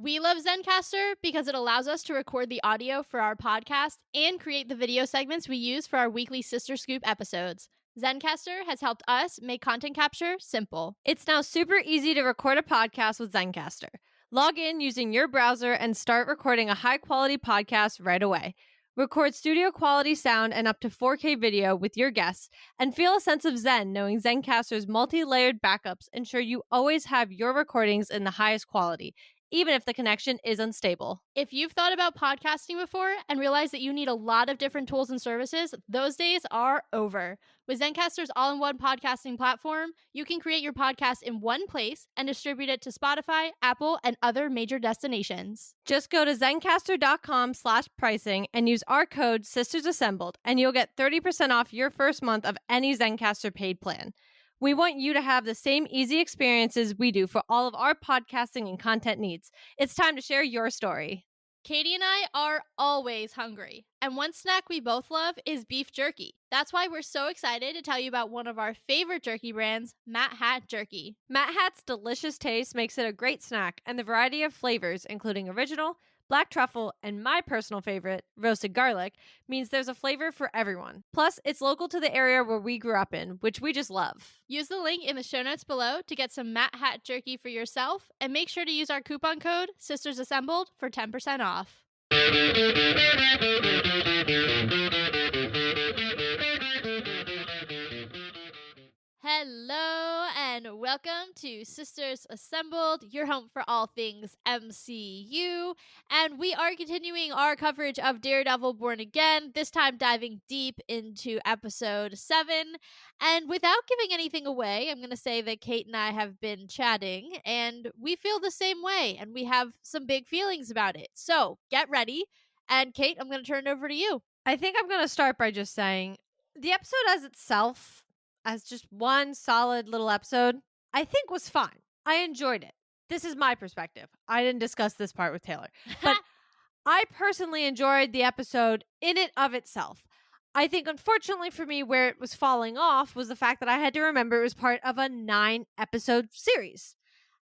We love Zencaster because it allows us to record the audio for our podcast and create the video segments we use for our weekly Sister Scoop episodes. Zencaster has helped us make content capture simple. It's now super easy to record a podcast with Zencaster. Log in using your browser and start recording a high-quality podcast right away. Record studio-quality sound and up to 4K video with your guests, and feel a sense of zen knowing Zencaster's multi-layered backups ensure you always have your recordings in the highest quality, even if the connection is unstable. If you've thought about podcasting before and realized that you need a lot of different tools and services, those days are over. With Zencaster's all-in-one podcasting platform, you can create your podcast in one place and distribute it to Spotify, Apple, and other major destinations. Just go to zencastr.com/pricing and use our code SistersAssembled, and you'll get 30% off your first month of any Zencaster paid plan. We want you to have the same easy experiences we do for all of our podcasting and content needs. It's time to share your story. Katie and I are always hungry, and one snack we both love is beef jerky. That's why we're so excited to tell you about one of our favorite jerky brands, Matt Hat Jerky. Matt Hat's delicious taste makes it a great snack, and the variety of flavors, including original, black truffle, and my personal favorite, roasted garlic, means there's a flavor for everyone. Plus, it's local to the area where we grew up in, which we just love. Use the link in the show notes below to get some Matt Hat Jerky for yourself, and make sure to use our coupon code SistersAssembled for 10% off. Hello and welcome to Sisters Assembled, your home for all things MCU. And we are continuing our coverage of Daredevil Born Again, this time diving deep into episode 7. And without giving anything away, I'm going to say that Kate and I have been chatting and we feel the same way and we have some big feelings about it. So get ready. And Kate, I'm going to turn it over to you. I think I'm going to start by just saying the episode as itself, as just one solid little episode, I think was fine. I enjoyed it. This is my perspective. I didn't discuss this part with Taylor. But I personally enjoyed the episode in it of itself. I think, unfortunately for me, where it was falling off was the fact that I had to remember it was part of a 9-episode series.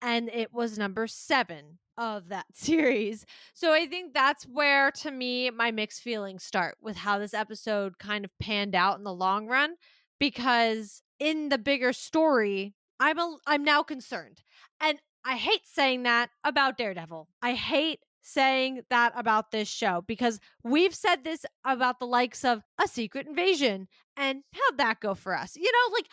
And it was number 7 of that series. So I think that's where, to me, my mixed feelings start with how this episode kind of panned out in the long run. Because in the bigger story, I'm now concerned. And I hate saying that about Daredevil. I hate saying that about this show because we've said this about the likes of A Secret Invasion. And how'd that go for us? You know, like,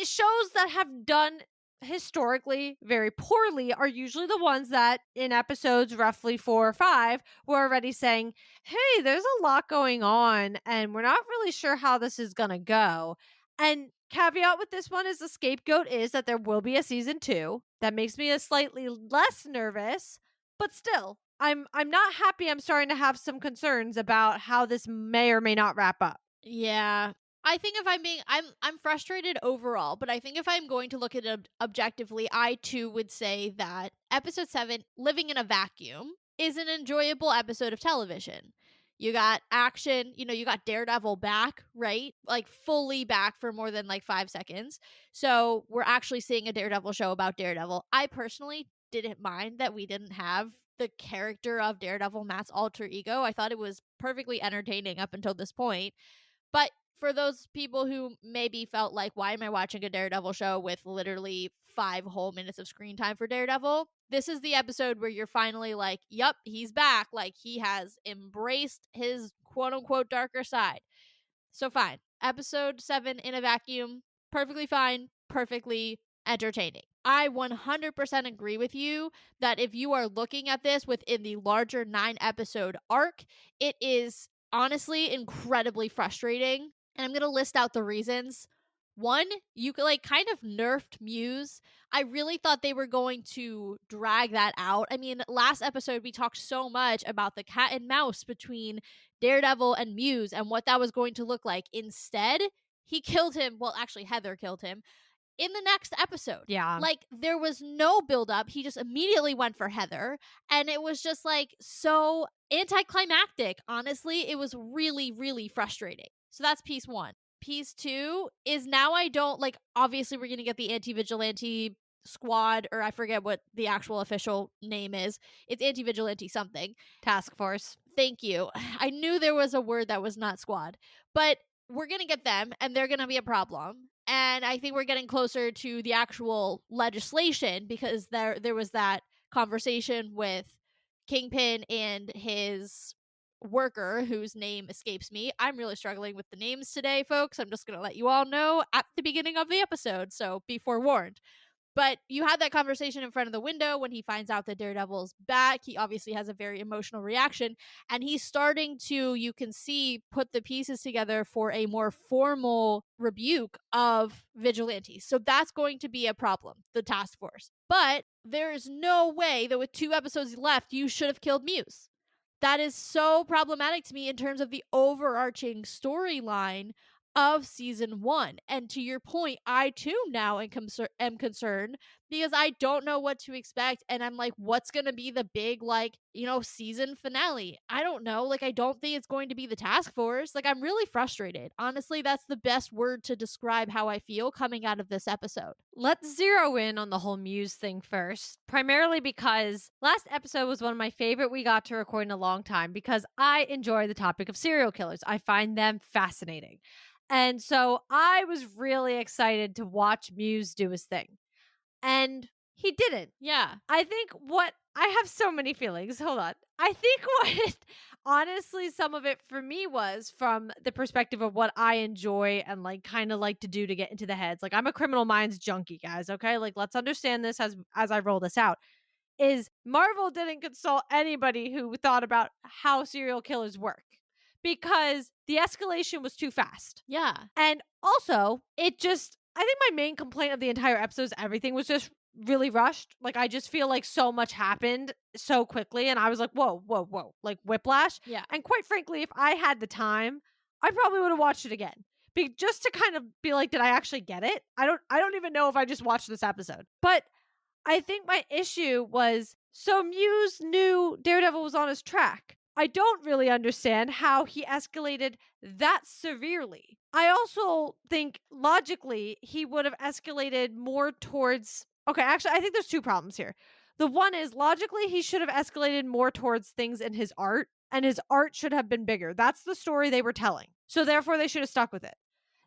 shows that have done historically very poorly are usually the ones that in episodes roughly 4 or 5 we're already saying, hey, there's a lot going on and we're not really sure how this is gonna go. And caveat with this one is the scapegoat is that there will be a season 2. That makes me a slightly less nervous, but still I'm not happy. I'm starting to have some concerns about how this may or may not wrap up. Yeah. I think if I'm frustrated overall, but I think if I'm going to look at it objectively, I too would say that episode 7, Living in a Vacuum, is an enjoyable episode of television. You got action, you got Daredevil back, right? Like fully back for more than like 5 seconds. So we're actually seeing a Daredevil show about Daredevil. I personally didn't mind that we didn't have the character of Daredevil, Matt's alter ego. I thought it was perfectly entertaining up until this point. But for those people who maybe felt like, why am I watching a Daredevil show with literally 5 whole minutes of screen time for Daredevil? This is the episode where you're finally like, yep, he's back. Like, he has embraced his quote-unquote darker side. So fine. Episode 7 in a vacuum. Perfectly fine. Perfectly entertaining. I 100% agree with you that if you are looking at this within the larger 9-episode arc, it is honestly incredibly frustrating. And I'm going to list out the reasons. 1, you could kind of nerfed Muse. I really thought they were going to drag that out. I mean, last episode we talked so much about the cat and mouse between Daredevil and Muse and what that was going to look like. Instead, he killed him. Well, actually, Heather killed him in the next episode. Yeah. There was no buildup. He just immediately went for Heather. And it was just so anticlimactic. Honestly, it was really, really frustrating. So that's piece 1. Piece 2 is now I don't obviously we're going to get the anti-vigilante squad, or I forget what the actual official name is. It's anti-vigilante something. Task force. Thank you. I knew there was a word that was not squad, but we're going to get them and they're going to be a problem. And I think we're getting closer to the actual legislation because there was that conversation with Kingpin and his worker whose name escapes me. I'm really struggling with the names today, folks. I'm just going to let you all know at the beginning of the episode, so be forewarned. But you had that conversation in front of the window when he finds out that Daredevil's back. He obviously has a very emotional reaction, and he's starting to, you can see, put the pieces together for a more formal rebuke of vigilantes. So that's going to be a problem, the task force. But there is no way that with 2 episodes left, you should have killed Muse. That is so problematic to me in terms of the overarching storyline of season 1. And to your point, I too now am concerned because I don't know what to expect. And I'm like, what's going to be the big, like, season finale? I don't know. Like, I don't think it's going to be the task force. Like, I'm really frustrated. Honestly, that's the best word to describe how I feel coming out of this episode. Let's zero in on the whole Muse thing first, primarily because last episode was one of my favorite we got to record in a long time because I enjoy the topic of serial killers. I find them fascinating. And so I was really excited to watch Muse do his thing. And he didn't. Yeah. I think what I have so many feelings. Hold on. I think what honestly some of it for me was from the perspective of what I enjoy and like kind of like to do to get into the heads. Like I'm a Criminal Minds junkie, guys, okay? Like let's understand this as I roll this out. Is Marvel didn't consult anybody who thought about how serial killers work because the escalation was too fast. Yeah. And also, I think my main complaint of the entire episode is everything was just really rushed. Like, I just feel like so much happened so quickly. And I was like, whoa, whoa, whoa, like whiplash. Yeah. And quite frankly, if I had the time, I probably would have watched it again. Just to kind of be like, did I actually get it? I don't even know if I just watched this episode. But I think my issue was so Muse knew Daredevil was on his track. I don't really understand how he escalated that severely. I also think logically he would have escalated more towards. Okay, actually, I think there's 2 problems here. The one is logically he should have escalated more towards things in his art, and his art should have been bigger. That's the story they were telling. So therefore, they should have stuck with it.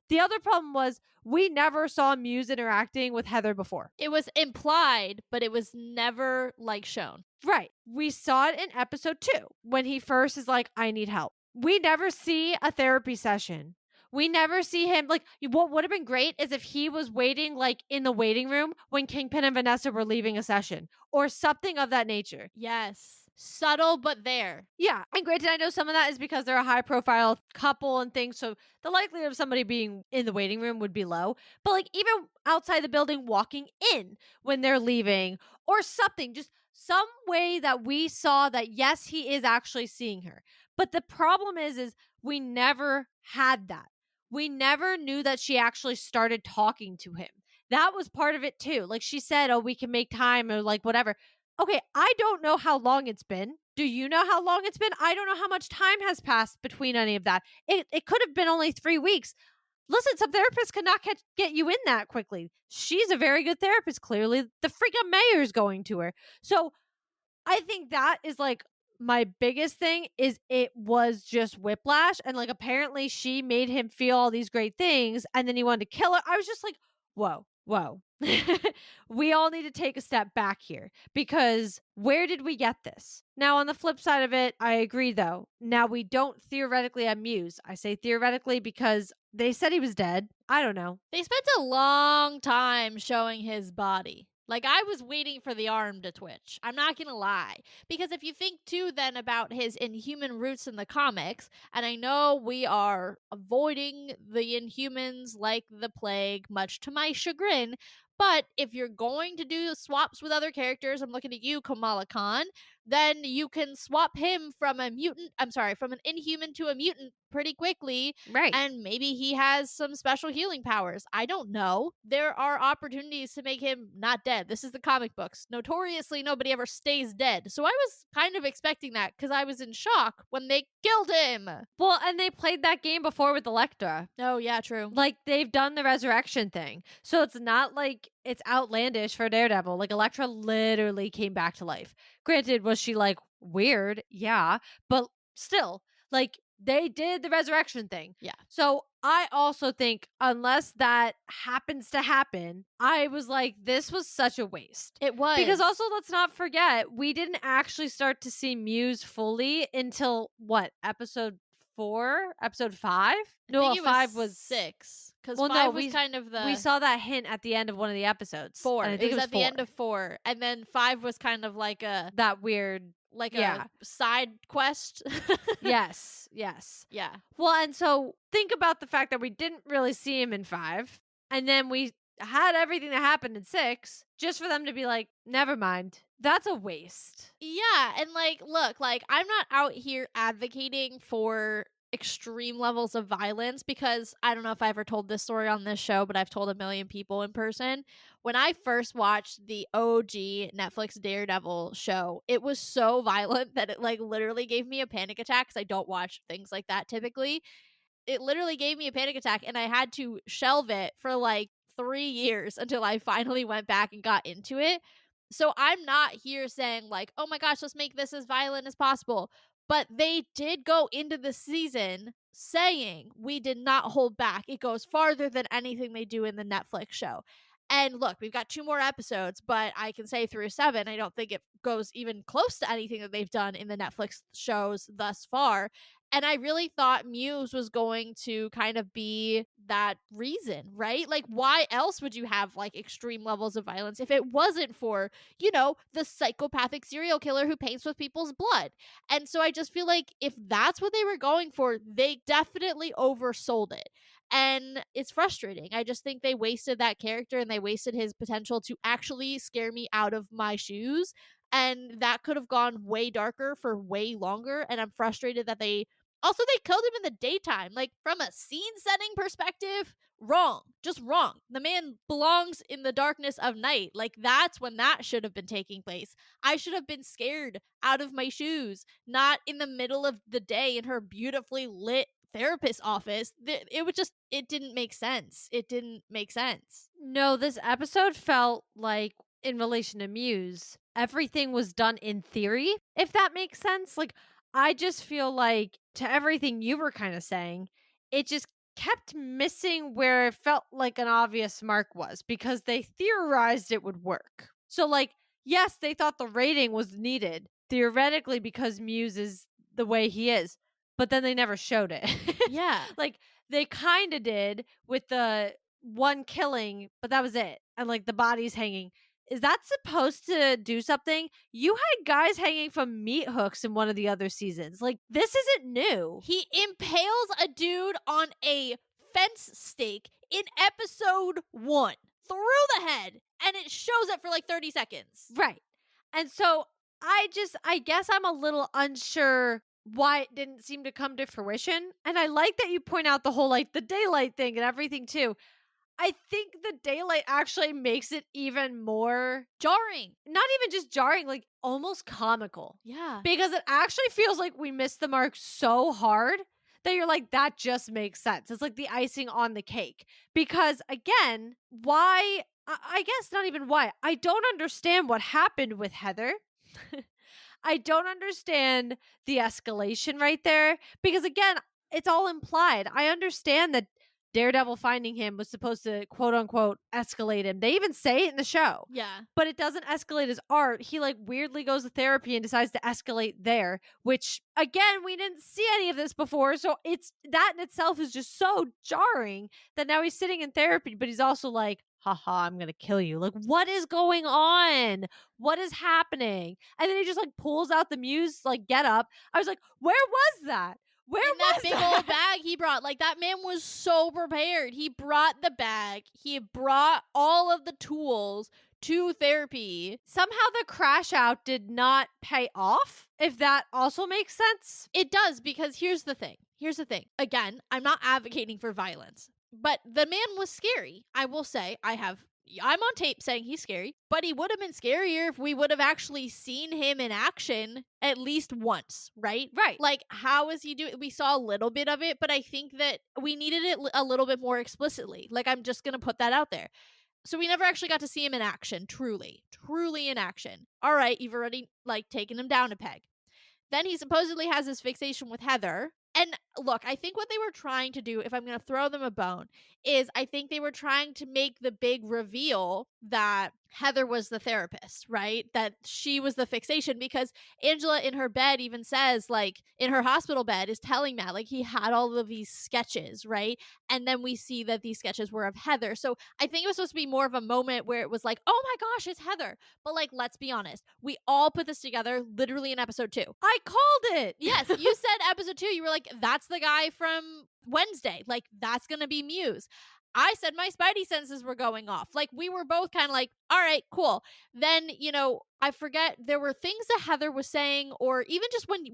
The other problem was we never saw Muse interacting with Heather before. It was implied, but it was never like shown. Right. We saw it in episode 2 when he first is like, I need help. We never see a therapy session. We never see him. Like, what would have been great is if he was waiting, like, in the waiting room when Kingpin and Vanessa were leaving a session or something of that nature. Yes. Subtle, but there. Yeah. And granted, I know some of that is because they're a high profile couple and things. So the likelihood of somebody being in the waiting room would be low. But, like, even outside the building, walking in when they're leaving or something, just some way that we saw that, yes, he is actually seeing her. But the problem is we never had that. We never knew that she actually started talking to him. That was part of it too. Like she said, oh, we can make time or like whatever. Okay, I don't know how long it's been. Do you know how long it's been? I don't know how much time has passed between any of that. It could have been only 3 weeks. Listen, some therapists cannot get you in that quickly. She's a very good therapist. Clearly, the freaking mayor's going to her. So I think that is like my biggest thing is it was just whiplash. And like apparently she made him feel all these great things and then he wanted to kill her. I was just like, whoa, whoa. We all need to take a step back here because where did we get this? Now, on the flip side of it, I agree though. Now, we don't theoretically have Muse. I say theoretically because they said he was dead. I don't know. They spent a long time showing his body. Like, I was waiting for the arm to twitch. I'm not going to lie. Because if you think, too, then about his inhuman roots in the comics, and I know we are avoiding the Inhumans like the plague, much to my chagrin, but if you're going to do swaps with other characters, I'm looking at you, Kamala Khan, then you can swap him from from an Inhuman to a mutant pretty quickly, Right. and maybe he has some special healing powers. I don't know. There are opportunities to make him not dead. This is the comic books. Notoriously, nobody ever stays dead. So I was kind of expecting that because I was in shock when they killed him. Well, and they played that game before with Elektra. Oh, yeah, true. Like they've done the resurrection thing. So it's not like it's outlandish for Daredevil. Like, Elektra literally came back to life. Granted, was she, like, weird? Yeah, but still, like, they did the resurrection thing. Yeah. So, I also think unless that happens to happen, I was like, this was such a waste. It Because was. also, let's not forget, we didn't actually start to see Muse fully until what, episode 4? Episode 5? I No, think well, it was 5 was 6 because well, no, 5 was kind of we the saw that hint at the end of one of the episodes, 4. and I It think it was was at the 4. end of 4, and then 5 was kind of That weird like a yeah. side quest. Yes, yes. Yeah. Well, and so think about the fact that we didn't really see him in 5, and then we had everything that happened in 6 just for them to be like, "Never mind." That's a waste. Yeah, and like, look, like I'm not out here advocating for extreme levels of violence because I don't know if I ever told this story on this show, but I've told a million people in person. When I first watched the OG Netflix Daredevil show, it was so violent that it like literally gave me a panic attack because I don't watch things like that typically. It literally gave me a panic attack and I had to shelve it for like 3 years until I finally went back and got into it. So I'm not here saying like, "Oh my gosh, let's make this as violent as possible." But they did go into the season saying we did not hold back. It goes farther than anything they do in the Netflix show. And look, we've got 2 more episodes, but I can say through 7, I don't think it goes even close to anything that they've done in the Netflix shows thus far. And I really thought Muse was going to kind of be that reason, right? Like, why else would you have like extreme levels of violence if it wasn't for, the psychopathic serial killer who paints with people's blood? And so I just feel like if that's what they were going for, they definitely oversold it. And it's frustrating. I just think they wasted that character and they wasted his potential to actually scare me out of my shoes. And that could have gone way darker for way longer. And I'm frustrated that they killed him in the daytime. Like from a scene setting perspective, wrong. Just wrong. The man belongs in the darkness of night. Like that's when that should have been taking place. I should have been scared out of my shoes, not in the middle of the day in her beautifully lit therapist office. It didn't make sense. It didn't make sense. No, this episode felt like, in relation to Muse, everything was done in theory, if that makes sense. Like, I just feel like, to everything you were kind of saying, it just kept missing where it felt like an obvious mark was because they theorized it would work. So, like, yes, they thought the rating was needed, theoretically, because Muse is the way he is, but then they never showed it. Yeah. Like, they kind of did with the one killing, but that was it. And like the bodies hanging. Is that supposed to do something? You had guys hanging from meat hooks in one of the other seasons. Like, this isn't new. He impales a dude on a fence stake in episode 1 through the head, and it shows it for like 30 seconds. Right. And so I guess I'm a little unsure why it didn't seem to come to fruition. And I like that you point out the whole like the daylight thing and everything too. I think the daylight actually makes it even more Jarring. not even just jarring, like almost comical. Yeah. Because it actually feels like we missed the mark so hard that you're like, that just makes sense. It's like the icing on the cake. Because again, why? I guess not even why. I don't understand what happened with Heather. I don't understand the escalation right there. Because again, it's all implied. I understand that Daredevil finding him was supposed to quote unquote escalate him. They even say it in the show. Yeah. But it doesn't escalate his art. He like weirdly goes to therapy and decides to escalate there, which again, we didn't see any of this before. So it's that in itself is just so jarring that now he's sitting in therapy, but he's also like, haha, I'm gonna kill you. Like, what is going on? What is happening? And then he just like pulls out the Muse like get up. I was like, where was that? Where In that was big that? old bag he brought. Like that man was so prepared. He brought the bag. He brought all of the tools to therapy. Somehow the crash out did not pay off, if that also makes sense. It does because here's the thing. Again, I'm not advocating for violence, but the man was scary. I will say I'm on tape saying he's scary, but he would have been scarier if we would have actually seen him in action at least once, right? Right. Like, how is he doing? We saw a little bit of it, but I think that we needed it a little bit more explicitly. Like, I'm just going to put that out there. So we never actually got to see him in action, truly in action. All right, you've already like taken him down a peg. Then he supposedly has this fixation with Heather. And look, I think what they were trying to do, if I'm going to throw them a bone, is I think they were trying to make the big reveal that Heather was the therapist, right? That she was the fixation because Angela in her bed even says, like, in her hospital bed, is telling Matt, like, he had all of these sketches, right? And then we see that these sketches were of Heather. So I think it was supposed to be more of a moment where it was like, oh my gosh, it's Heather. But like, let's be honest, we all put this together literally in episode 2. I called it. Yes, you said episode 2. You were like, that's the guy from Wednesday. Like, that's going to be Muse. I said my spidey senses were going off. Like, we were both kind of like, all right, cool. Then, I forget, there were things that Heather was saying, or even just when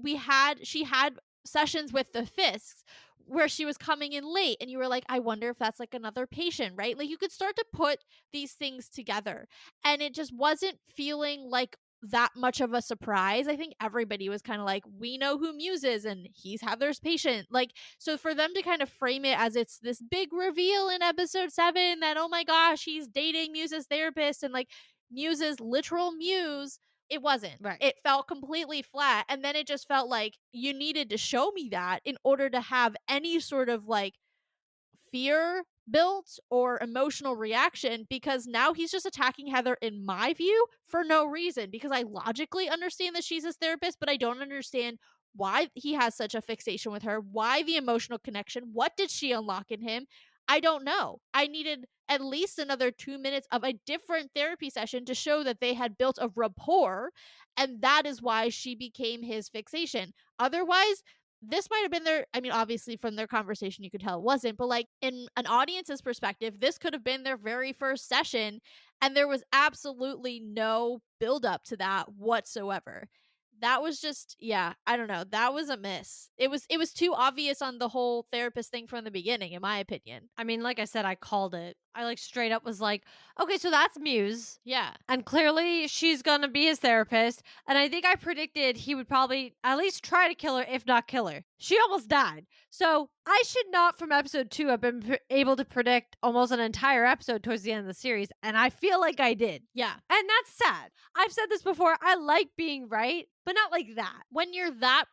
she had sessions with the Fisks where she was coming in late, and you were like, I wonder if that's like another patient, right? Like, you could start to put these things together, and it just wasn't feeling like that much of a surprise. I think everybody was kind of like, we know who Muse is and he's Heather's patient. Like, so for them to kind of frame it as it's this big reveal in episode 7 that, oh my gosh, he's dating Muse's therapist and like Muse's literal muse, it wasn't. Right. It felt completely flat. And then it just felt like you needed to show me that in order to have any sort of like fear built or emotional reaction, because now he's just attacking Heather, in my view, for no reason. Because I logically understand that she's his therapist, but I don't understand why he has such a fixation with her, why the emotional connection, what did she unlock in him? I don't know. I needed at least another 2 minutes of a different therapy session to show that they had built a rapport, and that is why she became his fixation. Otherwise, this might have been their, I mean, obviously from their conversation you could tell it wasn't, but like in an audience's perspective, this could have been their very first session, and there was absolutely no build up to that whatsoever. That was just, yeah, I don't know, that was a miss. It was too obvious on the whole therapist thing from the beginning, in my opinion. I mean, like I said, I called it. I like straight up was like, okay, so that's Muse. Yeah. And clearly she's going to be his therapist. And I think I predicted he would probably at least try to kill her, if not kill her. She almost died. So I should not, from episode 2, have been able to predict almost an entire episode towards the end of the series. And I feel like I did. Yeah. And that's sad. I've said this before. I like being right, but not like that. When you're that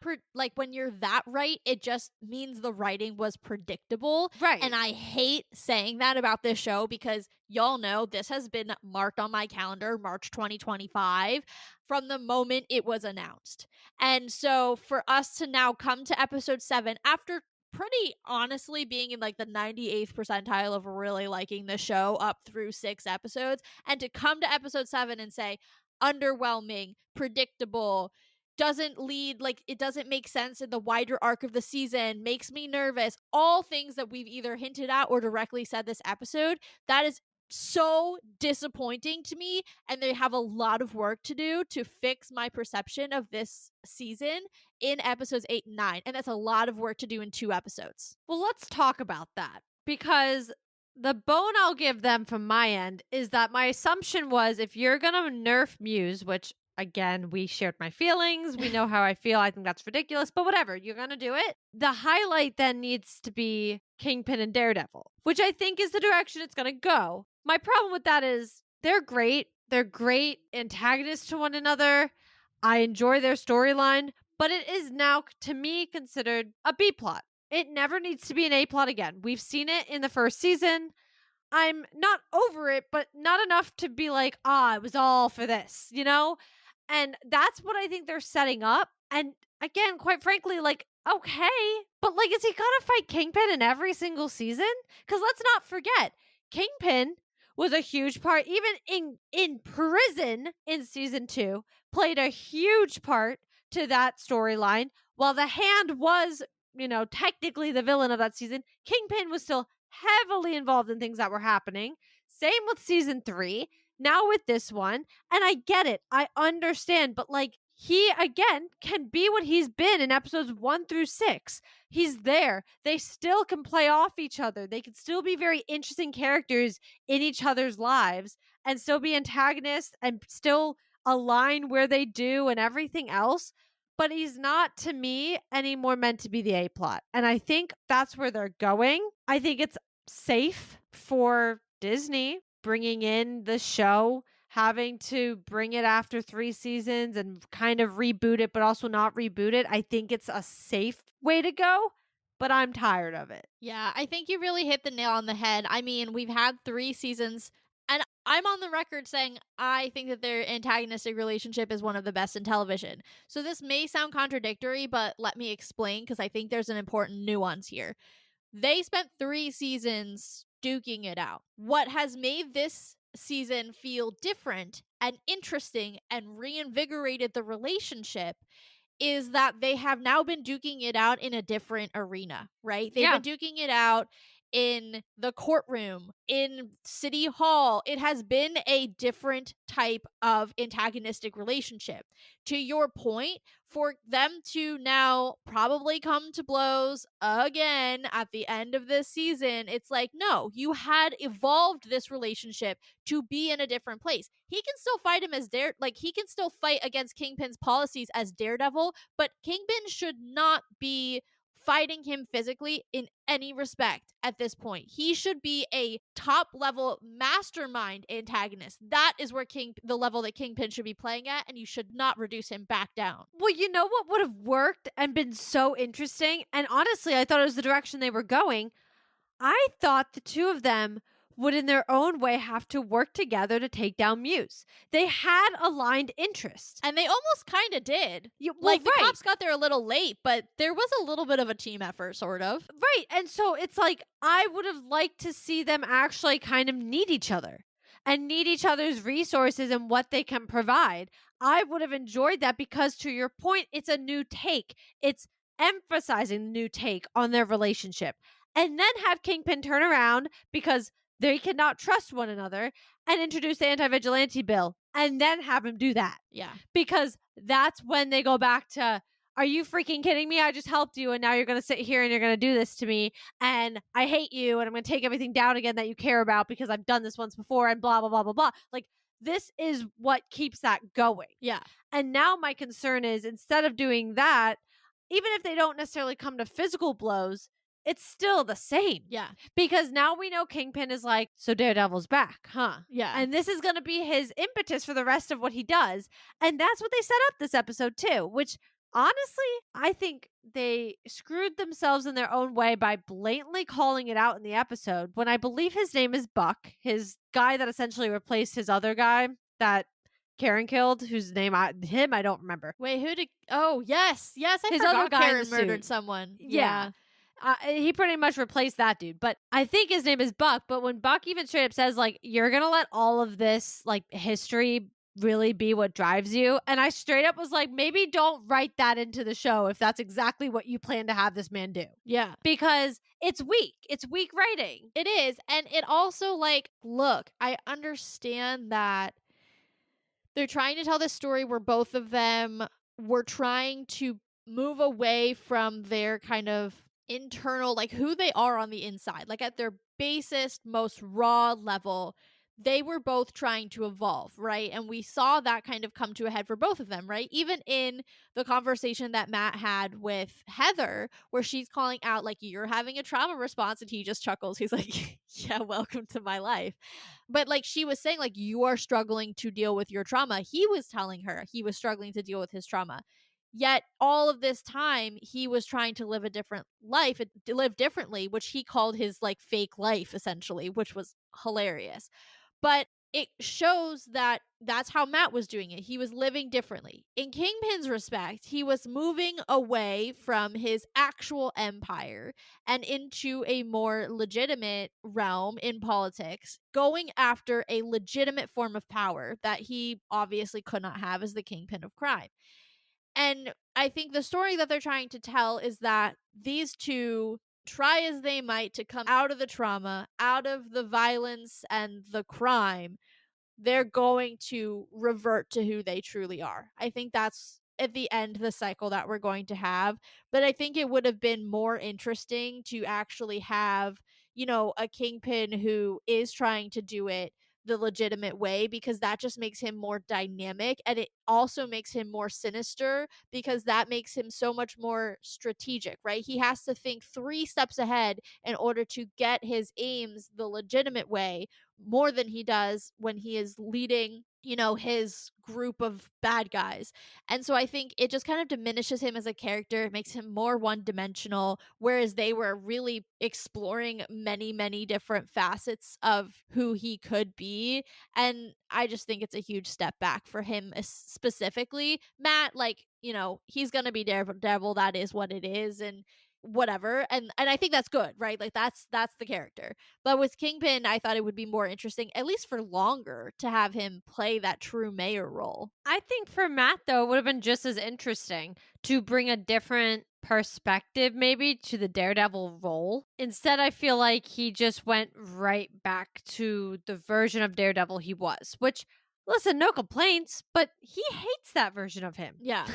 when you're that right, it just means the writing was predictable. Right. And I hate saying that about this show because y'all know this has been marked on my calendar, March 2025, from the moment it was announced. And so for us to now come to episode 7 after pretty honestly being in like the 98th percentile of really liking the show up through 6 episodes, and to come to episode 7 and say underwhelming, predictable, doesn't lead, like, it doesn't make sense in the wider arc of the season, makes me nervous, all things that we've either hinted at or directly said this episode, that is so disappointing to me, and they have a lot of work to do to fix my perception of this season in episodes 8 and 9, and that's a lot of work to do in 2 episodes. Well, let's talk about that, because the bone I'll give them from my end is that my assumption was, if you're going to nerf Muse, which again, we shared my feelings, we know how I feel, I think that's ridiculous, but whatever, you're going to do it. The highlight then needs to be Kingpin and Daredevil, which I think is the direction it's going to go. My problem with that is they're great. They're great antagonists to one another. I enjoy their storyline, but it is now, to me, considered a B plot. It never needs to be an A plot again. We've seen it in the first season. I'm not over it, but not enough to be like, it was all for this, you know? And that's what I think they're setting up. And again, quite frankly, like, okay, but like, is he gonna fight Kingpin in every single season? Because let's not forget, Kingpin was a huge part, even in prison in season 2, played a huge part to that storyline. While the Hand was, technically the villain of that season, Kingpin was still heavily involved in things that were happening. Same with season 3. Now with this one, and I get it, I understand, but like, he again can be what he's been in episodes 1 through 6. He's there. They still can play off each other. They can still be very interesting characters in each other's lives and still be antagonists and still align where they do and everything else. But he's not, to me, anymore meant to be the A plot. And I think that's where they're going. I think it's safe for Disney bringing in the show, having to bring it after 3 seasons and kind of reboot it, but also not reboot it. I think it's a safe way to go, but I'm tired of it. Yeah, I think you really hit the nail on the head. I mean, we've had 3 seasons, and I'm on the record saying I think that their antagonistic relationship is one of the best in television. So this may sound contradictory, but let me explain because I think there's an important nuance here. They spent 3 seasons duking it out. What has made this season feel different and interesting and reinvigorated the relationship is that they have now been duking it out in a different arena, right? They've Yeah. been duking it out in the courtroom, in City Hall. It has been a different type of antagonistic relationship. To your point, for them to now probably come to blows again at the end of this season, it's like, no, you had evolved this relationship to be in a different place. He can still fight him as he can still fight against Kingpin's policies as Daredevil, but Kingpin should not be fighting him physically in any respect at this point. He should be a top level mastermind antagonist. That is where the level that Kingpin should be playing at, and you should not reduce him back down. Well, you know what would have worked and been so interesting? And honestly, I thought it was the direction they were going. I thought the two of them would, in their own way, have to work together to take down Muse. They had aligned interests. And they almost kind of did. Well, Like, the right. cops got there a little late, but there was a little bit of a team effort, sort of. Right. And so it's like, I would have liked to see them actually kind of need each other and need each other's resources and what they can provide. I would have enjoyed that because, to your point, it's a new take. It's emphasizing the new take on their relationship. And then have Kingpin turn around because they cannot trust one another and introduce the anti vigilante bill and then have him do that. Yeah. Because that's when they go back to, are you freaking kidding me? I just helped you and now you're going to sit here and you're going to do this to me and I hate you and I'm going to take everything down again that you care about because I've done this once before and blah, blah, blah, blah, blah. Like, this is what keeps that going. Yeah. And now my concern is, instead of doing that, even if they don't necessarily come to physical blows, it's still the same. Yeah. Because now we know Kingpin is like, so Daredevil's back, huh? Yeah. And this is going to be his impetus for the rest of what he does. And that's what they set up this episode too, which honestly, I think they screwed themselves in their own way by blatantly calling it out in the episode when I believe his name is Buck, his guy that essentially replaced his other guy that Karen killed, whose name I don't remember. Wait, who did? Oh, yes. Yes, I His forgot other guy in Karen the murdered suit. someone. Yeah. He pretty much replaced that dude, but I think his name is Buck. But when Buck even straight up says, like, you're gonna let all of this, like, history really be what drives you, and I straight up was like, maybe don't write that into the show if that's exactly what you plan to have this man do, Yeah. because it's weak writing. It is. And it also, like, look, I understand that they're trying to tell this story where both of them were trying to move away from their kind of internal, like who they are on the inside. Like at their basest, most raw level, they were both trying to evolve, right? And we saw that kind of come to a head for both of them, right? Even in the conversation that Matt had with Heather, where she's calling out, like, you're having a trauma response, and he just chuckles. He's like, yeah, welcome to my life. But like she was saying, like, you are struggling to deal with your trauma. He was telling her he was struggling to deal with his trauma. Yet all of this time, he was trying to live a different life, to live differently, which he called his like fake life, essentially, which was hilarious. But it shows that that's how Matt was doing it. He was living differently. In Kingpin's respect, he was moving away from his actual empire and into a more legitimate realm in politics, going after a legitimate form of power that he obviously could not have as the kingpin of crime. And I think the story that they're trying to tell is that these two try as they might to come out of the trauma, out of the violence and the crime, they're going to revert to who they truly are. I think that's at the end the cycle that we're going to have. But I think it would have been more interesting to actually have, you know, a kingpin who is trying to do it the legitimate way, because that just makes him more dynamic, and it also makes him more sinister because that makes him so much more strategic, right? He has to think 3 steps ahead in order to get his aims the legitimate way, more than he does when he is leading, his group of bad guys. And so I think it just kind of diminishes him as a character. It makes him more one dimensional, whereas they were really exploring many, many different facets of who he could be. And I just think it's a huge step back for him specifically. Matt, like, he's going to be Daredevil. That is what it is. And whatever, and I think that's good, right? Like that's the character. But with Kingpin, I thought it would be more interesting, at least for longer, to have him play that true mayor role. I think for Matt, though, it would have been just as interesting to bring a different perspective, maybe, to the Daredevil role. Instead, I feel like he just went right back to the version of Daredevil he was, which, listen, no complaints, but he hates that version of him. Yeah.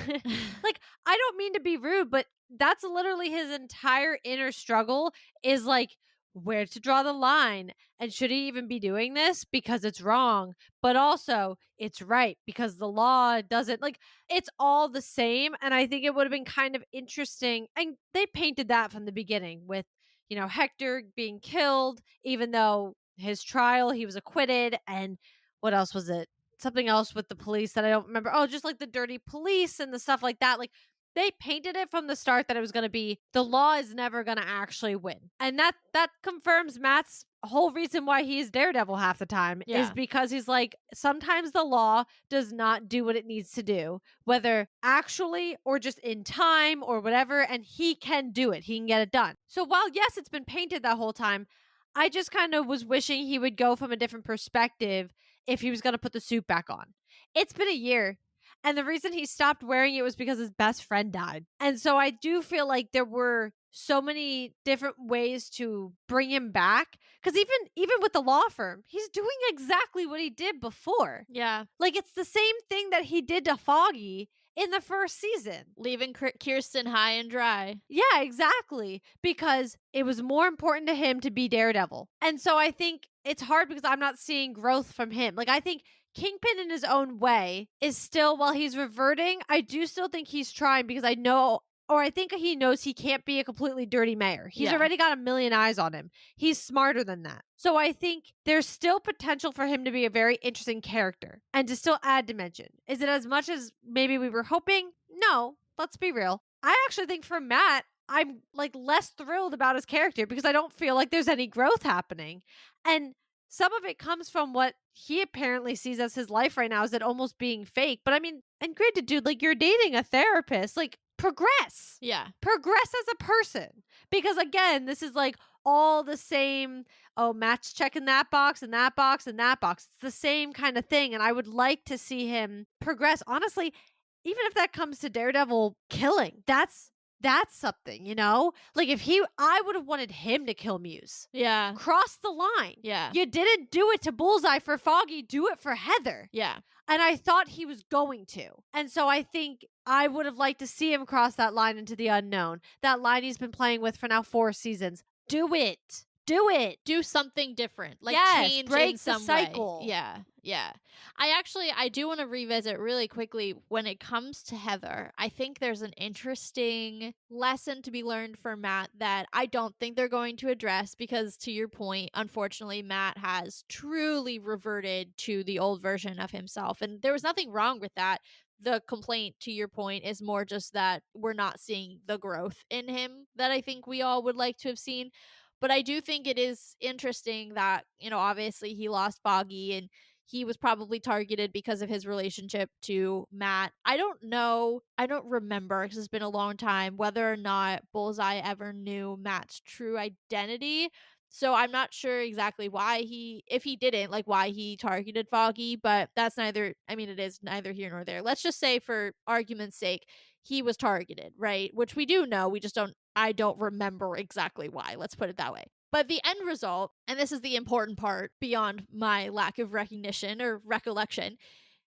Like, I don't mean to be rude, but that's literally his entire inner struggle is like, where to draw the line, and should he even be doing this because it's wrong, but also it's right because the law doesn't, like, it's all the same. And I think it would have been kind of interesting, and they painted that from the beginning with, Hector being killed, even though his trial he was acquitted. And what else was it, something else with the police that I don't remember. Oh, just like the dirty police and the stuff like that. Like, they painted it from the start that it was going to be the law is never going to actually win. And that confirms Matt's whole reason why he's Daredevil half the time is Yeah. because he's like, sometimes the law does not do what it needs to do, whether actually or just in time or whatever, and he can do it. He can get it done. So while yes, it's been painted that whole time, I just kind of was wishing he would go from a different perspective if he was going to put the suit back on. It's been a year. And the reason he stopped wearing it was because his best friend died. And so I do feel like there were so many different ways to bring him back, cuz even with the law firm, he's doing exactly what he did before. Yeah. Like, it's the same thing that he did to Foggy in the first season. Leaving Kirsten high and dry. Yeah, exactly. Because it was more important to him to be Daredevil. And so I think it's hard because I'm not seeing growth from him. Like, I think Kingpin in his own way is still, while he's reverting, I do still think he's trying, because I know, or I think he knows he can't be a completely dirty mayor. He's Yeah. already got a million eyes on him. He's smarter than that. So I think there's still potential for him to be a very interesting character and to still add dimension. Is it as much as maybe we were hoping? No, let's be real. I actually think for Matt, I'm like less thrilled about his character because I don't feel like there's any growth happening. And some of it comes from what he apparently sees as his life right now, is it almost being fake. But I mean, and granted, dude, like, you're dating a therapist, like, progress. Yeah. Progress as a person. Because again, this is like all the same. Oh, Matt's checking that box and that box and that box. It's the same kind of thing. And I would like to see him progress. Honestly, even if that comes to Daredevil killing, that's something, Like, if I would have wanted him to kill Muse. Yeah. Cross the line. Yeah. You didn't do it to Bullseye for Foggy, do it for Heather. Yeah. And I thought he was going to. And so I think I would have liked to see him cross that line into the unknown. That line he's been playing with for now 4 seasons. Do it. Do it. Do something different. Like, Yes, change break in the some cycle. way. Yeah. Yeah. I do want to revisit really quickly when it comes to Heather. I think there's an interesting lesson to be learned for Matt that I don't think they're going to address, because, to your point, unfortunately, Matt has truly reverted to the old version of himself. And there was nothing wrong with that. The complaint, to your point, is more just that we're not seeing the growth in him that I think we all would like to have seen. But I do think it is interesting that, obviously he lost Foggy, and he was probably targeted because of his relationship to Matt. I don't know. I don't remember, because it's been a long time, whether or not Bullseye ever knew Matt's true identity. So I'm not sure exactly why if he didn't, like, why he targeted Foggy, but it is neither here nor there. Let's just say, for argument's sake, he was targeted, right? Which we do know. I don't remember exactly why. Let's put it that way. But the end result, and this is the important part beyond my lack of recognition or recollection,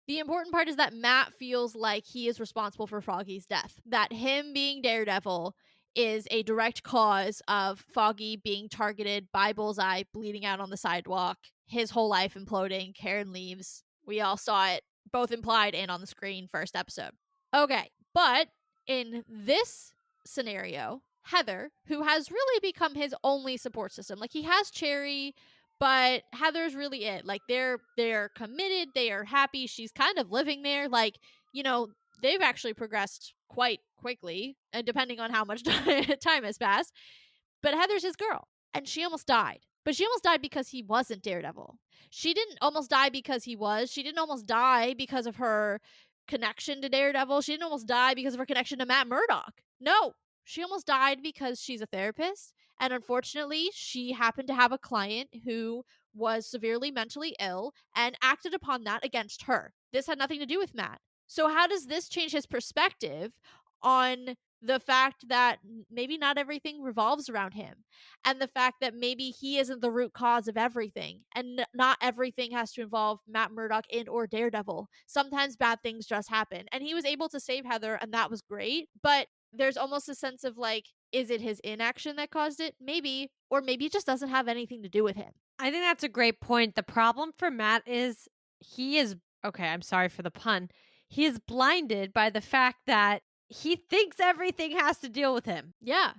the important part is that Matt feels like he is responsible for Foggy's death. That him being Daredevil is a direct cause of Foggy being targeted by Bullseye, bleeding out on the sidewalk, his whole life imploding. Karen leaves. We all saw it, both implied and on the screen, first episode. Okay, but in this scenario, Heather, who has really become his only support system, like he has Cherry, but Heather's really it. Like they're committed, they are happy. She's kind of living there. Like, you know, they've actually progressed quite quickly, and depending on how much time has passed. But Heather's his girl, and she almost died. But she almost died because he wasn't Daredevil. She didn't almost die because he was. She didn't almost die because of her connection to Daredevil. She didn't almost die because of her connection to Matt Murdock. No, she almost died because she's a therapist. And unfortunately, she happened to have a client who was severely mentally ill and acted upon that against her. This had nothing to do with Matt. So, how does this change his perspective on the fact that maybe not everything revolves around him, and the fact that maybe he isn't the root cause of everything, and not everything has to involve Matt Murdock and or Daredevil? Sometimes bad things just happen, and he was able to save Heather, and that was great. But there's almost a sense of like, is it his inaction that caused it? Maybe, or maybe it just doesn't have anything to do with him. I think that's a great point. The problem for Matt is he is okay, I'm sorry for the pun. He is blinded by the fact that he thinks everything has to deal with him. Yeah,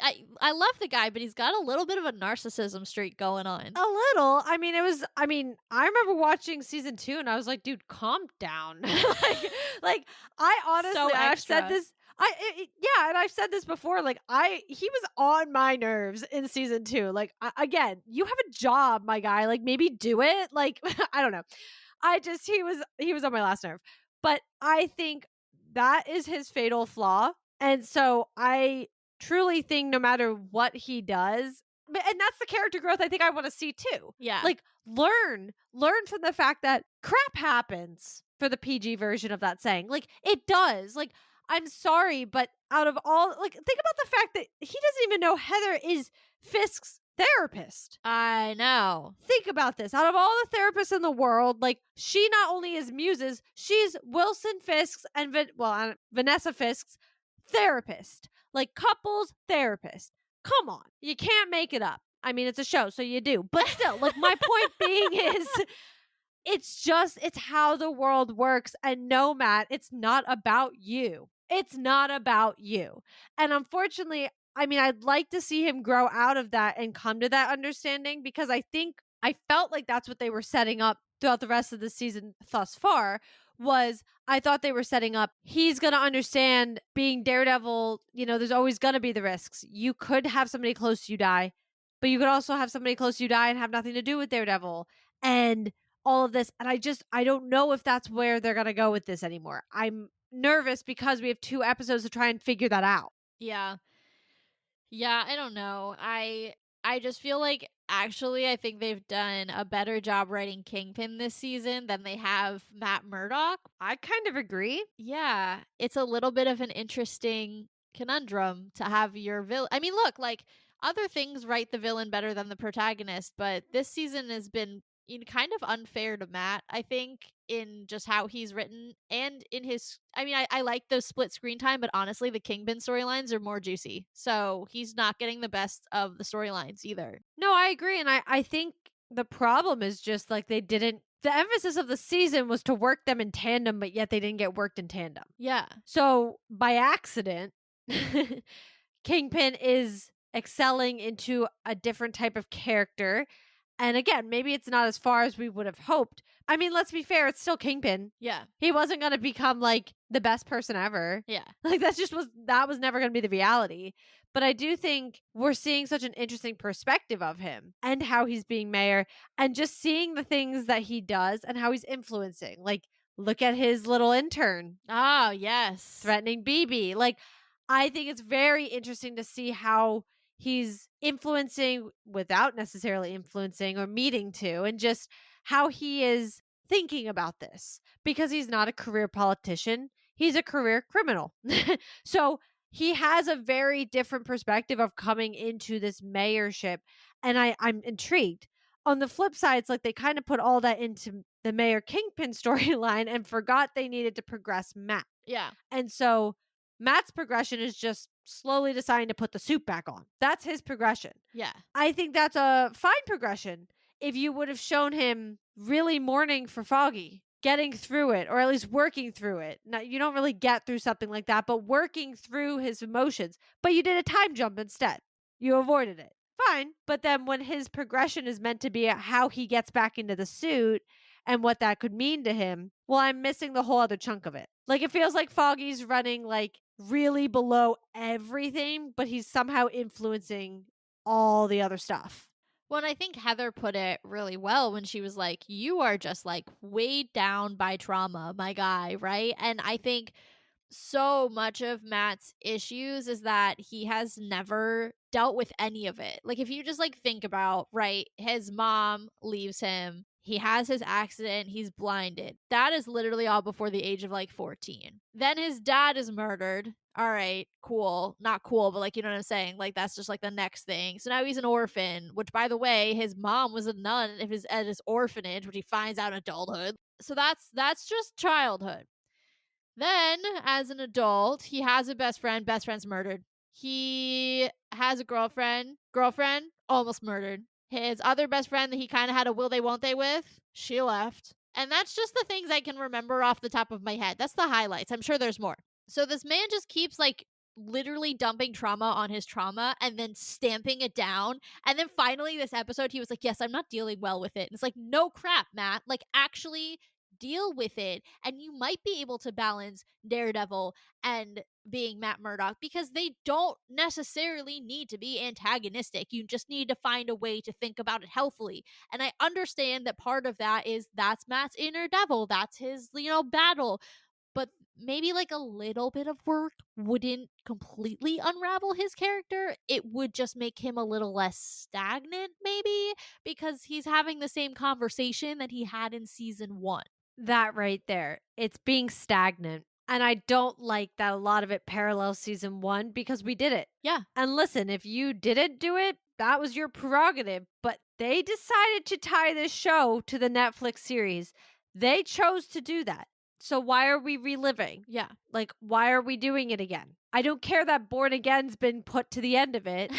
I love the guy, but he's got a little bit of a narcissism streak going on. A little. I remember watching season 2 and I was like, dude, calm down. like I honestly I've said extra. this yeah, and I've said this before. Like he was on my nerves in season 2. Like again, you have a job, my guy. Like maybe do it. Like I don't know. He was on my last nerve. But I think that is his fatal flaw. And so I truly think no matter what he does, and that's the character growth I think I want to see too. Yeah. Like learn from the fact that crap happens, for the PG version of that saying. Like it does. Like I'm sorry, but out of all, like think about the fact that he doesn't even know Heather is Fisk's therapist. I know. Think about this. Out of all the therapists in the world, like she not only is Muse's, she's Wilson Fisk's and Vanessa Fisk's therapist. Like couples therapist. Come on. You can't make it up. I mean, it's a show, so you do. But still, like my point being is it's how the world works. And no, Matt, it's not about you. It's not about you. And unfortunately, I mean, I'd like to see him grow out of that and come to that understanding, because I felt like that's what they were setting up throughout the rest of the season thus far. I thought they were setting up, he's going to understand being Daredevil, there's always going to be the risks. You could have somebody close to you die, but you could also have somebody close to you die and have nothing to do with Daredevil and all of this. And I don't know if that's where they're going to go with this anymore. I'm nervous because we have 2 episodes to try and figure that out. Yeah. Yeah, I don't know. I just feel like actually I think they've done a better job writing Kingpin this season than they have Matt Murdock. I kind of agree. Yeah, it's a little bit of an interesting conundrum to have your villain. I mean, look, like other things write the villain better than the protagonist, but this season has been kind of unfair to Matt, I think, in just how he's written and in his. I mean, I like the split screen time, but honestly, the Kingpin storylines are more juicy. So he's not getting the best of the storylines either. No, I agree. And I think the problem is just like the emphasis of the season was to work them in tandem, but yet they didn't get worked in tandem. Yeah. So by accident, Kingpin is excelling into a different type of character. And again, maybe it's not as far as we would have hoped. I mean, let's be fair, it's still Kingpin. Yeah. He wasn't going to become like the best person ever. Yeah. Like that was never going to be the reality. But I do think we're seeing such an interesting perspective of him and how he's being mayor, and just seeing the things that he does and how he's influencing. Like, look at his little intern. Oh, yes. Threatening BB. Like, I think it's very interesting to see how he's influencing without necessarily influencing or meeting to, and just how he is thinking about this, because he's not a career politician. He's a career criminal. So he has a very different perspective of coming into this mayorship. And I'm intrigued. On the flip side, it's like they kind of put all that into the Mayor Kingpin storyline and forgot they needed to progress Matt. Yeah. And so Matt's progression is just slowly deciding to put the suit back on. That's his progression. Yeah. I think that's a fine progression. if you would have shown him really mourning for Foggy, getting through it, or at least working through it. Now, you don't really get through something like that, but working through his emotions. But you did a time jump instead. You avoided it. Fine. But then when his progression is meant to be how he gets back into the suit and what that could mean to him, well, I'm missing the whole other chunk of it. Like, it feels like Foggy's running like really below everything, but he's somehow influencing all the other stuff. Well, and I think Heather put it really well when she was like, you are just like weighed down by trauma, my guy, right? And I think so much of Matt's issues is that he has never dealt with any of it. Like, if you just like think about, right, his mom leaves him, he has his accident, he's blinded. That is literally all before the age of like 14. Then his dad is murdered. All right, cool. Not cool, but like, you know what I'm saying? Like, that's just like the next thing. So now he's an orphan, which by the way, his mom was a nun at his orphanage, which he finds out in adulthood. So that's just childhood. Then, as an adult, he has a best friend's murdered. He has a girlfriend, almost murdered. His other best friend that he kind of had a will they won't they with, she left. And that's just the things I can remember off the top of my head. That's the highlights. I'm sure there's more. So this man just keeps like literally dumping trauma on his trauma and then stamping it down. And then finally this episode he was like, "Yes, I'm not dealing well with it." And it's like, "No crap, Matt. Like actually deal with it, and you might be able to balance Daredevil and being Matt Murdock because they don't necessarily need to be antagonistic. You just need to find a way to think about it healthily." And I understand that part of that is that's Matt's inner devil, that's his, battle. But maybe like a little bit of work wouldn't completely unravel his character. It would just make him a little less stagnant, maybe, because he's having the same conversation that he had in season 1. That right there. It's being stagnant. And I don't like that a lot of it parallels season 1 because we did it. Yeah. And listen, if you didn't do it, that was your prerogative. But they decided to tie this show to the Netflix series. They chose to do that. So why are we reliving? Yeah. Like, why are we doing it again? I don't care that Born Again's been put to the end of it.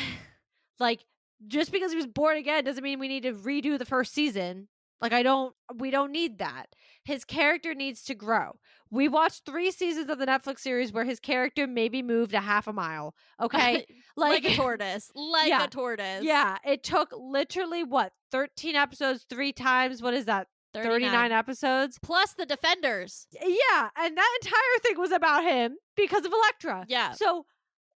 Like, just because he was born again doesn't mean we need to redo the first season. Like, we don't need that. His character needs to grow. We watched 3 seasons of the Netflix series where his character maybe moved a half a mile. Okay. Like a tortoise. Like Yeah. a tortoise. Yeah. It took literally 13 episodes, 3 times. What is that? 39 episodes. Plus the Defenders. Yeah. And that entire thing was about him because of Elektra. Yeah. So,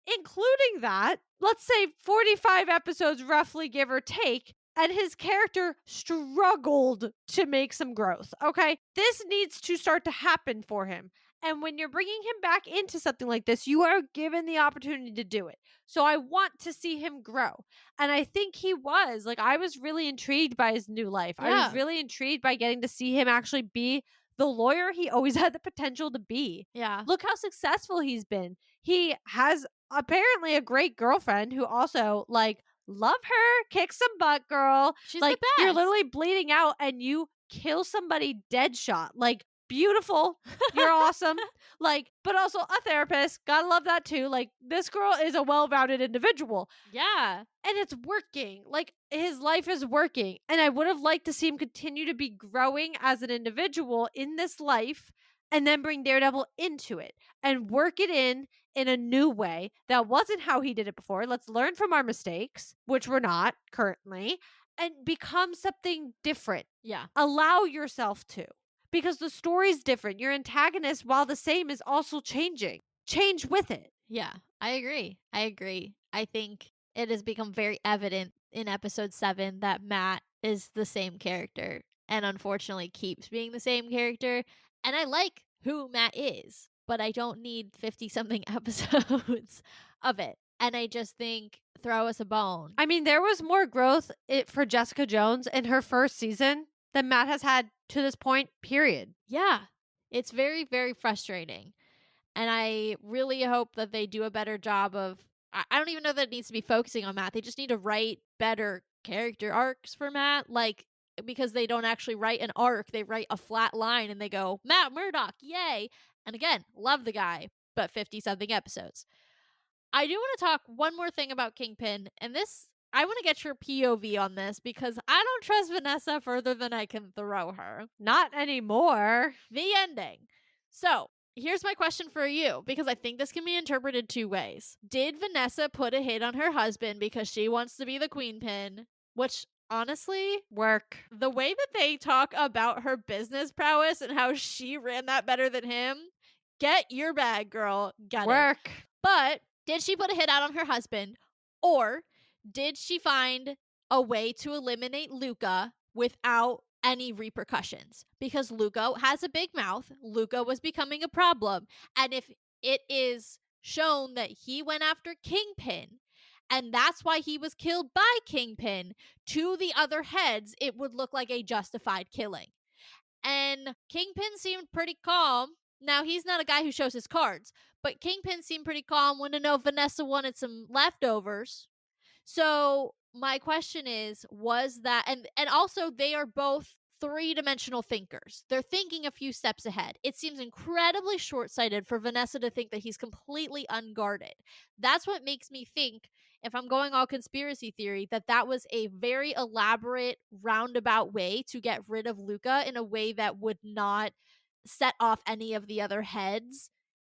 including that, let's say 45 episodes, roughly, give or take, and his character struggled to make some growth. Okay. This needs to start to happen for him. And when you're bringing him back into something like this, you are given the opportunity to do it. So I want to see him grow. And I think he was. Like, I was really intrigued by his new life. Yeah. I was really intrigued by getting to see him actually be the lawyer he always had the potential to be. Yeah. Look how successful he's been. He has apparently a great girlfriend who also, like, love her, kick some butt, girl. She's like, the best. You're literally bleeding out and you kill somebody dead shot. Like, beautiful. You're awesome. Like, but also a therapist. Gotta love that too. Like, this girl is a well-rounded individual. Yeah. And it's working. Like, his life is working. And I would have liked to see him continue to be growing as an individual in this life and then bring Daredevil into it and work it in a new way. That wasn't how he did it before. Let's learn from our mistakes, which we're not currently, and become something different. Yeah. Allow yourself to. Because the story's different. Your antagonist, while the same, is also changing. Change with it. Yeah, I agree. I think it has become very evident in episode 7 that Matt is the same character and unfortunately keeps being the same character. And I like who Matt is, but I don't need 50 something episodes of it. And I just think throw us a bone. I mean, there was more growth for Jessica Jones in her first season than Matt has had to this point, period. Yeah. It's very, very frustrating. And I really hope that they do a better job of, I don't even know that it needs to be focusing on Matt. They just need to write better character arcs for Matt. Like, because they don't actually write an arc. They write a flat line and they go, Matt Murdock, yay. And again, love the guy, but 50 something episodes. I do want to talk one more thing about Kingpin. And this I want to get your POV on this because I don't trust Vanessa further than I can throw her. Not anymore. The ending. So, here's my question for you because I think this can be interpreted two ways. Did Vanessa put a hit on her husband because she wants to be the queen pin? Which, honestly, Work. the way that they talk about her business prowess and how she ran that better than him, get your bag, girl. Get it. Work. But did she put a hit out on her husband? Or did she find a way to eliminate Luca without any repercussions? Because Luca has a big mouth. Luca was becoming a problem. And if it is shown that he went after Kingpin, and that's why he was killed by Kingpin, to the other heads, it would look like a justified killing. And Kingpin seemed pretty calm. Now, he's not a guy who shows his cards, but Kingpin seemed pretty calm, wanted to know if Vanessa wanted some leftovers. So, my question is, was that, and also they are both three-dimensional thinkers. They're thinking a few steps ahead. It seems incredibly short-sighted for Vanessa to think that he's completely unguarded. That's what makes me think, if I'm going all conspiracy theory, that that was a very elaborate roundabout way to get rid of Luca in a way that would not set off any of the other heads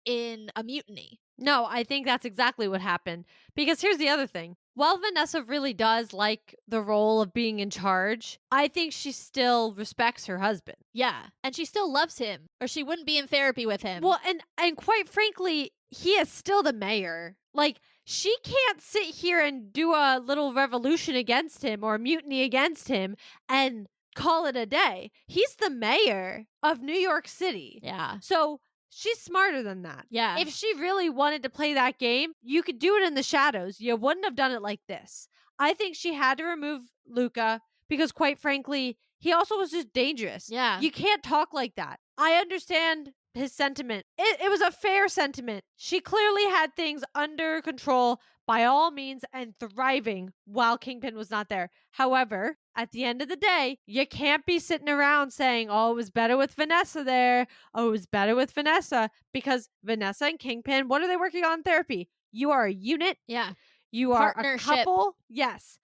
in a mutiny. No, I think that's exactly what happened. Because here's the other thing. While Vanessa really does like the role of being in charge, I think she still respects her husband. Yeah, and she still loves him, or she wouldn't be in therapy with him. Well, and quite frankly, he is still the mayor. Like, she can't sit here and do a little revolution against him or a mutiny against him and call it a day. He's the mayor of New York City. Yeah. So she's smarter than that. Yeah. If she really wanted to play that game, you could do it in the shadows. You wouldn't have done it like this. I think she had to remove Luca because, quite frankly, he also was just dangerous. Yeah. You can't talk like that. I understand his sentiment. It was a fair sentiment. She clearly had things under control by all means and thriving while Kingpin was not there. However, at the end of the day, you can't be sitting around saying, oh, it was better with Vanessa there. Oh, it was better with Vanessa, because Vanessa and Kingpin, what are they working on in therapy? You are a unit. Yeah. You are a Partnership. couple. Yes.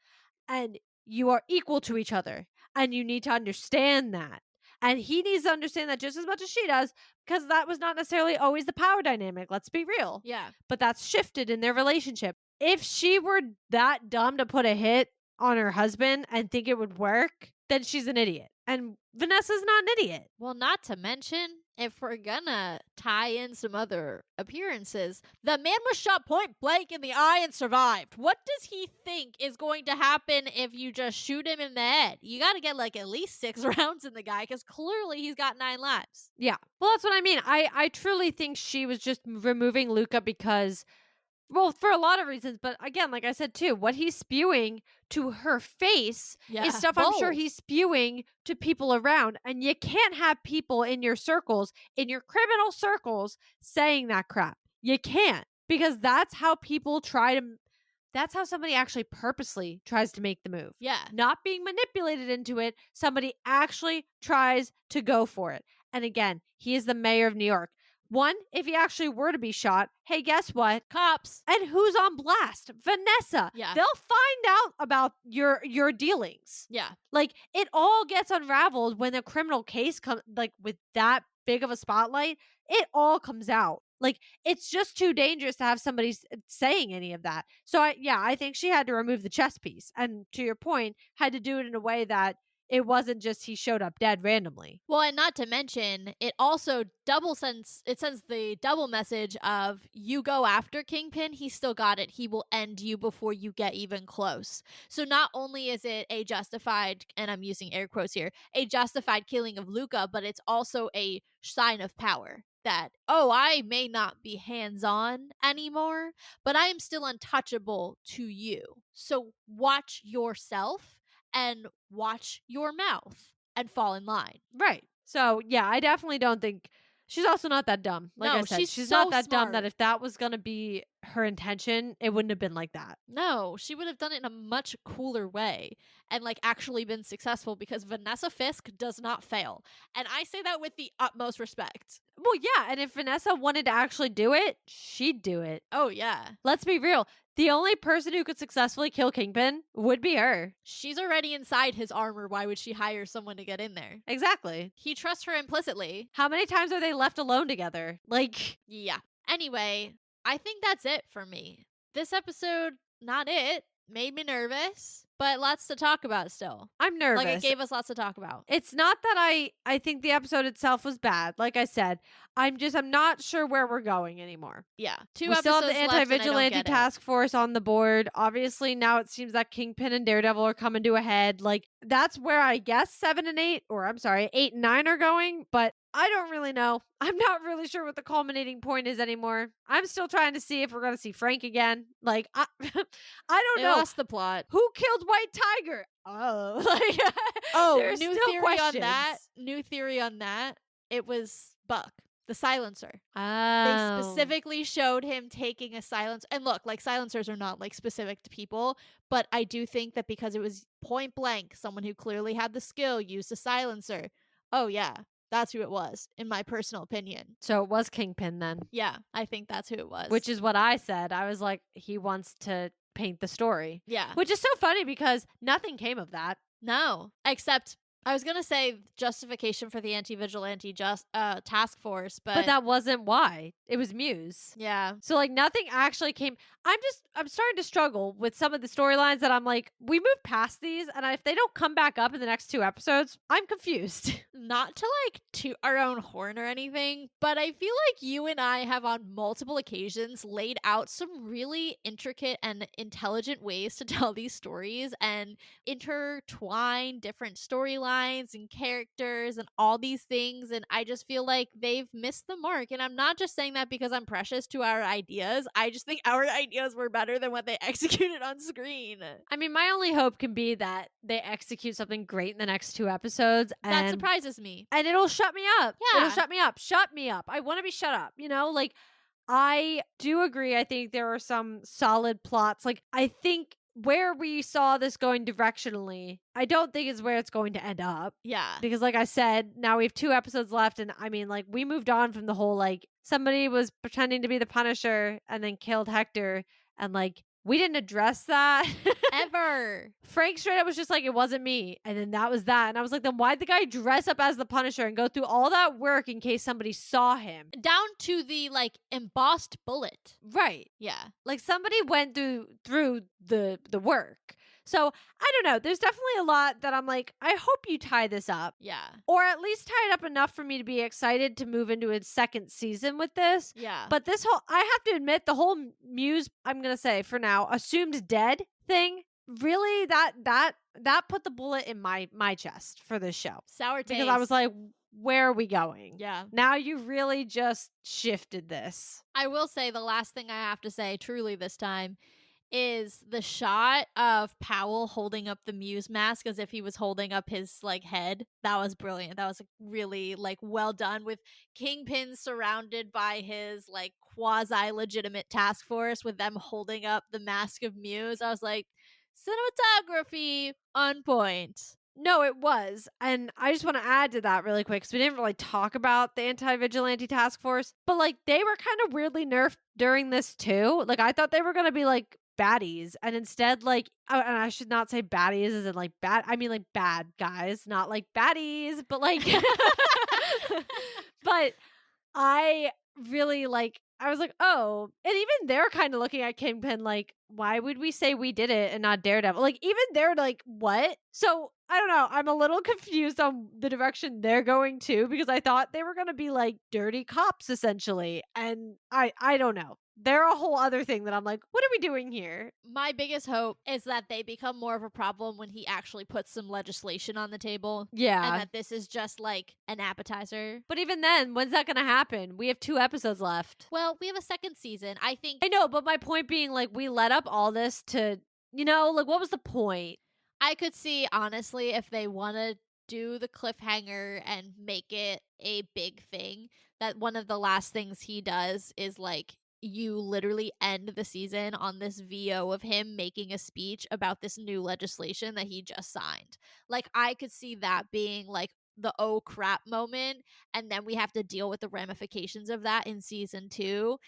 And you are equal to each other. And you need to understand that. And he needs to understand that just as much as she does, because that was not necessarily always the power dynamic. Let's be real. Yeah. But that's shifted in their relationship. If she were that dumb to put a hit on her husband and think it would work, then she's an idiot. And Vanessa's not an idiot. Well, not to mention, if we're gonna tie in some other appearances, the man was shot point blank in the eye and survived. What does he think is going to happen if you just shoot him in the head? You gotta get like at least 6 rounds in the guy, because clearly he's got 9 lives. Yeah. Well, that's what I mean. I truly think she was just removing Luca because, well, for a lot of reasons, but again, like I said too, what he's spewing to her face is stuff I'm sure he's spewing to people around. And you can't have people in your circles, in your criminal circles, saying that crap. You can't, because that's how people that's how somebody actually purposely tries to make the move. Yeah. Not being manipulated into it. Somebody actually tries to go for it. And again, he is the mayor of New York. One, if he actually were to be shot, hey, guess what? Cops. And who's on blast? Vanessa. Yeah. They'll find out about your dealings. Yeah. Like, it all gets unraveled when a criminal case comes, like, with that big of a spotlight, it all comes out. Like, it's just too dangerous to have somebody saying any of that. So, I think she had to remove the chess piece. And to your point, had to do it in a way that it wasn't just he showed up dead randomly. Well, and not to mention, it also sends the double message of, you go after Kingpin, he's still got it. He will end you before you get even close. So not only is it a justified, and I'm using air quotes here, a justified killing of Luca, but it's also a sign of power. That, oh, I may not be hands-on anymore, but I am still untouchable to you. So watch yourself and watch your mouth and fall in line. Right. So, I definitely don't think she's also not that dumb. Like No, I said, she's not so that dumb smart. that if that was going to be her intention, it wouldn't have been like that. No, she would have done it in a much cooler way and like actually been successful, because Vanessa Fisk does not fail. And I say that with the utmost respect. Well, yeah, and if Vanessa wanted to actually do it, she'd do it. Oh, yeah. Let's be real. The only person who could successfully kill Kingpin would be her. She's already inside his armor. Why would she hire someone to get in there? Exactly. He trusts her implicitly. How many times are they left alone together? Like, Yeah. Anyway, I think that's it for me. This episode, not it. Made me nervous, but lots to talk about still. I'm nervous. Like, it gave us lots to talk about. It's not that I think the episode itself was bad. Like I said, I'm not sure where we're going anymore. Yeah. We Two still have episodes the left and I don't anti-vigilante get it. task force on the board. Obviously, now it seems that Kingpin and Daredevil are coming to a head. Like, that's where I guess 7 and 8, or I'm sorry, 8 and 9 are going, but I don't really know. I'm not really sure what the culminating point is anymore. I'm still trying to see if we're going to see Frank again. Like, I don't They know. lost the plot. Who killed White Tiger? Oh, like, Oh, there's new still theory on that. questions. New theory on that. It was Buck, the silencer. They Oh. specifically showed him taking a silencer. And look, like silencers are not like specific to people, but I do think that because it was point blank, someone who clearly had the skill used a silencer. Oh yeah, that's who it was, in my personal opinion. So it was Kingpin then, Yeah, I think that's who it was. which is what I said. I was like, he wants to paint the story, yeah. which is so funny because nothing came of that. No, except I was gonna say justification for the anti-vigilante task force, But that wasn't why. It was Muse. yeah. So like nothing actually came. I'm starting to struggle with some of the storylines that I'm like, we moved past these, and if they don't come back up in the next 2 episodes, I'm confused. Not to like toot our own horn or anything, but I feel like you and I have on multiple occasions laid out some really intricate and intelligent ways to tell these stories and intertwine different storylines and characters and all these things. And I just feel like they've missed the mark. And I'm not just saying that because I'm precious to our ideas. I just think our ideas were better than what they executed on screen. I mean, my only hope can be that they execute something great in the next 2 episodes. That surprises me. And it'll shut me up. Yeah. It'll shut me up. Shut me up. I want to be shut up. You know, like, I do agree. I think there are some solid plots. Like, I think where we saw this going directionally, I don't think is where it's going to end up. Yeah. Because, like I said, now we have 2 episodes left. And I mean, like, we moved on from the whole, like, somebody was pretending to be the Punisher and then killed Hector. And, like, we didn't address that. Ever. Frank straight up was just like, it wasn't me. And then that was that. And I was like, then why'd the guy dress up as the Punisher and go through all that work in case somebody saw him? Down to the like embossed bullet. Right. Yeah. Like somebody went through the work. So I don't know. There's definitely a lot that I'm like, I hope you tie this up. Yeah. Or at least tie it up enough for me to be excited to move into a second season with this. Yeah. But this whole, I have to admit, the whole Muse, I'm going to say for now, assumed dead thing, really that put the bullet in my chest for this show. Sour taste. Because I was like, where are we going? Yeah. Now you really just shifted this. I will say the last thing I have to say truly this time is the shot of Powell holding up the Muse mask as if he was holding up his like head. That was brilliant. That was really like well done, with Kingpin surrounded by his like quasi legitimate task force with them holding up the mask of Muse. I was like, cinematography on point. No, it was. And I just want to add to that really quick because we didn't really talk about the anti-vigilante task force, but like they were kind of weirdly nerfed during this too. Like I thought they were going to be like baddies, and instead like, and I should not say baddies as in like bad, I mean like bad guys, not like baddies, but like but I really like, I was like, oh, and even they're kind of looking at Kingpin like, why would we say we did it and not Daredevil? Like even they're like, what? So I don't know. I'm a little confused on the direction they're going to, because I thought they were going to be like dirty cops essentially. And I don't know. They're a whole other thing that I'm like, what are we doing here? My biggest hope is that they become more of a problem when he actually puts some legislation on the table. Yeah. And that this is just like an appetizer. But even then, when's that going to happen? We have 2 episodes left. Well, we have a second season. I think. I know, but my point being like, we led up all this to, you know, like what was the point? I could see, honestly, if they want to do the cliffhanger and make it a big thing, that one of the last things he does is like, you literally end the season on this VO of him making a speech about this new legislation that he just signed. Like, I could see that being like the oh crap moment, and then we have to deal with the ramifications of that in season 2.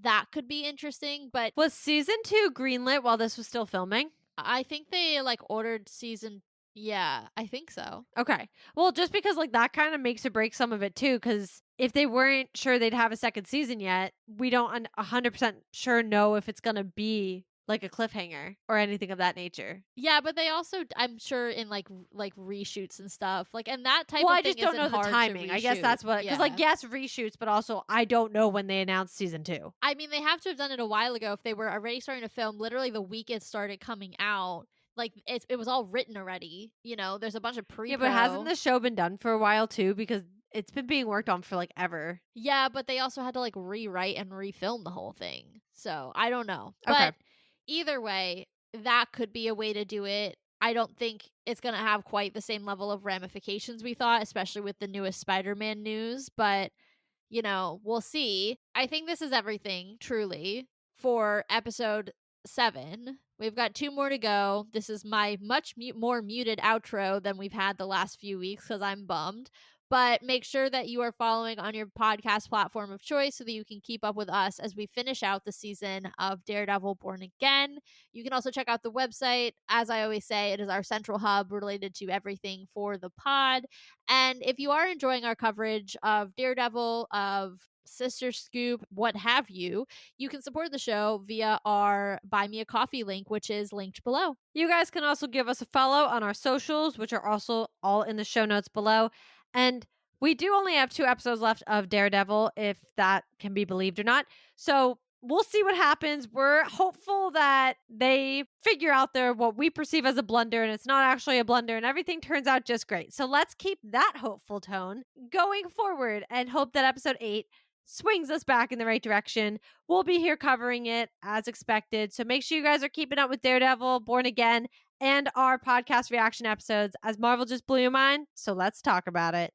That could be interesting, but Was season 2 greenlit while this was still filming? I think they like ordered season. Yeah, I think so. Okay. Well, just because like that kind of makes or breaks some of it too, because if they weren't sure they'd have a second season yet, we don't 100% sure know if it's gonna be like a cliffhanger or anything of that nature. Yeah, but they also, I'm sure in like reshoots and stuff, like, and that type Well, of I thing just don't isn't know the hard to timing. I guess reshoot. that's what, because like Yeah. yes, reshoots, but also I don't know when they announced season 2. I mean, they have to have done it a while ago if they were already starting to film literally the week it started coming out. Like it was all written already. There's a bunch of Yeah, but hasn't pre-pro. the show been done for a while too? Because it's been being worked on for like ever. Yeah, but they also had to like rewrite and refilm the whole thing. So I don't know. Okay. But either way, that could be a way to do it. I don't think it's going to have quite the same level of ramifications we thought, especially with the newest Spider Man news. But we'll see. I think this is everything, truly, for episode 7. We've got 2 more to go. This is my much more muted outro than we've had the last few weeks because I'm bummed. But make sure that you are following on your podcast platform of choice so that you can keep up with us as we finish out the season of Daredevil Born Again. You can also check out the website. As I always say, it is our central hub related to everything for the pod. And if you are enjoying our coverage of Daredevil, of Sister Scoop, what have you, you can support the show via our Buy Me a Coffee link, which is linked below. You guys can also give us a follow on our socials, which are also all in the show notes below. And we do only have 2 episodes left of Daredevil, if that can be believed or not. So we'll see what happens. We're hopeful that they figure out what we perceive as a blunder and it's not actually a blunder and everything turns out just great. So let's keep that hopeful tone going forward and hope that episode 8 swings us back in the right direction. We'll be here covering it as expected. So make sure you guys are keeping up with Daredevil, Born Again, and our podcast reaction episodes as Marvel just blew your mind. So let's talk about it.